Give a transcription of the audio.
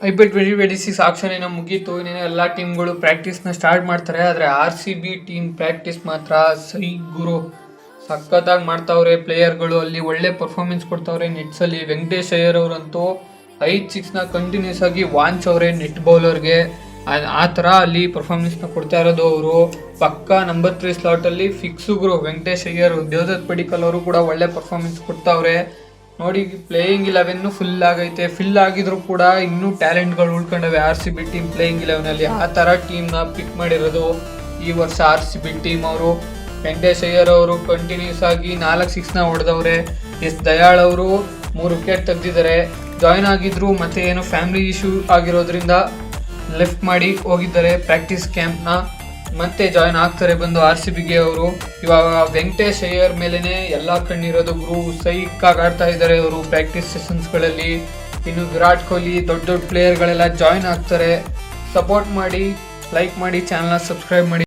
IPL 2026 action ಏನೋ ಮುಗೀತು. ಇನ್ನೇನು ಎಲ್ಲ ಟೀಮ್ಗಳು ಪ್ರಾಕ್ಟೀಸ್ನ ಸ್ಟಾರ್ಟ್ ಮಾಡ್ತಾರೆ. ಆದರೆ RCB ಟೀಮ್ ಪ್ರಾಕ್ಟೀಸ್ ಮಾತ್ರ ಸೈ ಗುರು, ಸಖತ್ತಾಗಿ ಮಾಡ್ತಾವ್ರೆ. ಪ್ಲೇಯರ್ಗಳು ಅಲ್ಲಿ ಒಳ್ಳೆ ಪರ್ಫಾರ್ಮೆನ್ಸ್ ಕೊಡ್ತಾವ್ರೆ. ನೆಟ್ಸಲ್ಲಿ ವೆಂಕಟೇಶ್ ಅಯ್ಯರ್ ಅವರಂತೂ 5-6ನ ಕಂಟಿನ್ಯೂಸ್ ಆಗಿ ವಾಂಚ್ ಅವರೇ ನೆಟ್ ಬೌಲರ್ಗೆ. ಆ ಥರ ಅಲ್ಲಿ ಪರ್ಫಾರ್ಮೆನ್ಸ್ನ ಕೊಡ್ತಾ ಇರೋದು ಅವರು. ಪಕ್ಕಾ ನಂಬರ್ 3 ಸ್ಲಾಟಲ್ಲಿ ಫಿಕ್ಸುಗಳು ವೆಂಕಟೇಶ್ ಅಯ್ಯರ್. ದೇವದತ್ ಪಡಿಕ್ಕಲ್ ಅವರು ಕೂಡ ಒಳ್ಳೆ ಪರ್ಫಾರ್ಮೆನ್ಸ್ ಕೊಡ್ತಾವ್ರೆ. ನೋಡಿ, ಪ್ಲೇಯಿಂಗ್ 11 ಫುಲ್ ಆಗೈತೆ. ಫಿಲ್ ಆಗಿದ್ರು ಕೂಡ ಇನ್ನೂ ಟ್ಯಾಲೆಂಟ್ಗಳು ಉಳ್ಕೊಂಡವೆ RCB ಟೀಮ್ ಪ್ಲೇಯಿಂಗ್ 11ಅಲ್ಲಿ. ಆ ಥರ ಟೀಮ್ನ ಪಿಕ್ ಮಾಡಿರೋದು ಈ ವರ್ಷ RCB ಟೀಮ್ ಅವರು. ವೆಂಕಟೇಶ್ ಅಯ್ಯರ್ ಅವರು ಕಂಟಿನ್ಯೂಸ್ ಆಗಿ 4 6ನ ಹೊಡೆದವ್ರೆ. ಎಸ್ ದಯಾಳ್ ಅವರು 3 ವಿಕೆಟ್ ತೆಗೆದಿದ್ದಾರೆ. ಜಾಯ್ನ್ ಆಗಿದ್ರು, ಮತ್ತೆ ಏನೋ ಫ್ಯಾಮಿಲಿ ಇಶ್ಯೂ ಆಗಿರೋದ್ರಿಂದ ಲೆಫ್ಟ್ ಮಾಡಿ ಹೋಗಿದ್ದಾರೆ ಪ್ರಾಕ್ಟೀಸ್ ಕ್ಯಾಂಪ್ನ. ಮತ್ತೆ ಜಾಯ್ನ್ ಆಗ್ತಾರೆ ಬಂದು RCBಗೆ ಅವರು. ಇವಾಗ ವೆಂಕಟೇಶ್ ಅಯ್ಯರ್ ಮೇಲೇ ಎಲ್ಲ ಕಣ್ಣಿರೋದು ಗುರು. ಸೈಕಾಗಿ ಆಡ್ತಾ ಇದ್ದಾರೆ ಅವರು ಪ್ರಾಕ್ಟೀಸ್ ಸೆಷನ್ಸ್ಗಳಲ್ಲಿ. ಇನ್ನು ವಿರಾಟ್ ಕೊಹ್ಲಿ, ದೊಡ್ಡ ದೊಡ್ಡ ಪ್ಲೇಯರ್ಗಳೆಲ್ಲ ಜಾಯ್ನ್ ಆಗ್ತಾರೆ. ಸಪೋರ್ಟ್ ಮಾಡಿ, ಲೈಕ್ ಮಾಡಿ, ಚಾನಲ್ನ ಸಬ್ಸ್ಕ್ರೈಬ್ ಮಾಡಿ.